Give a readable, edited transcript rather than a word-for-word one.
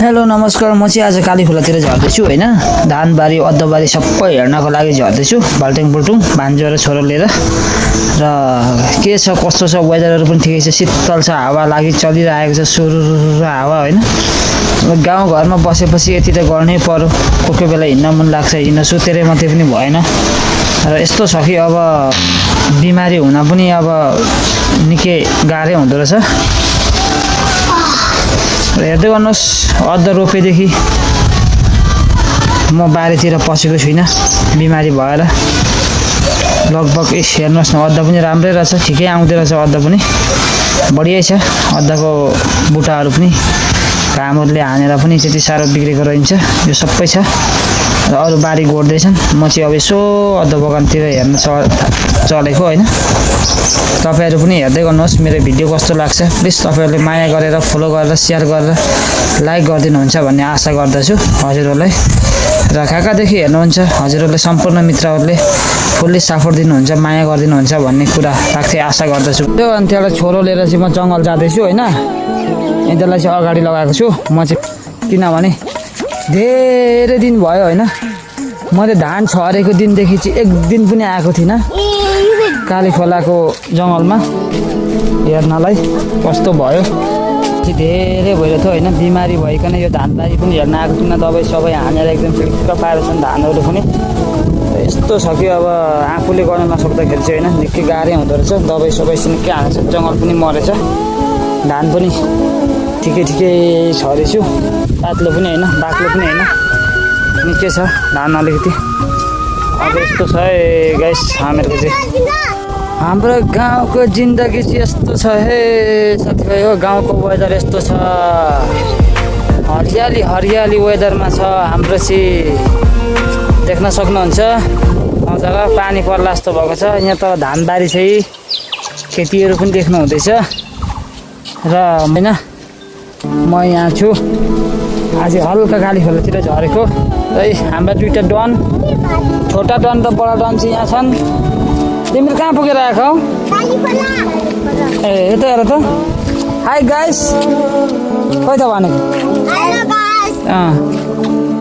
Hello नमस्कार, म चाहिँ आज काली खोलातिर झर्दैछु हैन। धानबारी अदुवाबारी सबै हेर्नको लागि झर्दैछु बाल्टिङ बुल्टुङ भान्जो र छोरो लिएर। र के छ कस्तो छ वेदरहरु पनि ठिकै छ, शीतल छ, हावा लागि चलिरहेको छ, सुरुरु हावा हैन। गाउँ घरमा बसेपछि यति त गर्नै पर्यो, कोही बेला हिँड्न मन लाग्छ, हिँड्न सुतेरै मात्रै पनि भएन। र यस्तो छ कि अब बिमारी हुन पनि अब निकै गाह्रै हुँदो रहेछ। हेर्दै गर्नुहोस्, अदुवा रोपेदेखि म बारीतिर पसेको छुइनँ बिमारी भएर। लगभग हेर्नुहोस् न, अदुवा पनि राम्रै रहेछ, ठिकै आउँदै रहेछ अदुवा पनि, बढियै छ। अदुवाको बुटाहरू पनि घामहरूले हानेर पनि त्यति साह्रो बिग्रेको रहन्छ, यो सबै छ। र अरू बारी गोड्दैछन्, म चाहिँ अब यसो अदुवा बगानतिर हेर्न चलेको हैन। तपाईहरु पनि हेर्दै गर्नुहोस् मेरो भिडियो कस्तो लाग्छ। प्लिज तपाईहरुले माया गरेर फलो गरेर शेयर गरेर लाइक गरिदिनुहुन्छ भन्ने आशा गर्दछु हजुरहरुलाई। र कहाँकहाँदेखि हेर्नुहुन्छ हजुरहरुले सम्पूर्ण मित्रहरुले फुल्ली सपोर्ट दिनुहुन्छ, माया गरिदिनुहुन्छ भन्ने कुरा राख्दै आशा गर्दछु। त्यो अन्त्यलाई छोरो लिएर चाहिँ म जंगल जाँदैछु हैन। यिनीलाई चाहिँ अगाडि लगाएको छु म चाहिँ, किनभने धेरै दिन भयो हैन, मैले धान छरेको दिनदेखि चाहिँ एक दिन पनि आएको थिइनँ काली खोलाको जंगलमा हेर्नलाई। कस्तो भयो चाहिँ धेरै भइरहेको थियो हैन, बिमारी भइकन यो धानबारी पनि हेर्न आएको थिइनँ। दबाई सबै हानेर एकदम फिक्क पारेको छन् धानहरू पनि। यस्तो छ कि अब आफूले गर्न नसक्दाखेरि चाहिँ हैन निकै गाह्रै हुँदो रहेछ। दबाई सबै निकै हानेछ, जंगल पनि मरेछ, धान पनि ठिकै छरेछु, पातलो पनि हैन बाक्लो पनि हैन, निकै छ धान अलिकति। अब यस्तो छ है गाइस हामीहरूको चाहिँ, हाम्रो गाउँको जिन्दगी चाहिँ यस्तो छ हे साथीभाइ हो। गाउँको वेदर यस्तो छ, हरियाली हरियाली वेदरमा छ हाम्रो चाहिँ, देख्न सक्नुहुन्छ मजाको पानी पर्ला जस्तो भएको छ। यहाँ त धानबारी चाहिँ खेतीहरू पनि देख्नु हुँदैछ। र हैन म यहाँ छु आज हल्का काली खोलातिर झरेको। है हाम्रा दुईटा डन, छोटा डन र बडा डन चाहिँ यहाँ छन्। तिमीले कहाँ पुगेर आएको हौ? ए यता हेर त। हाई गाइस, खोइ त भनेको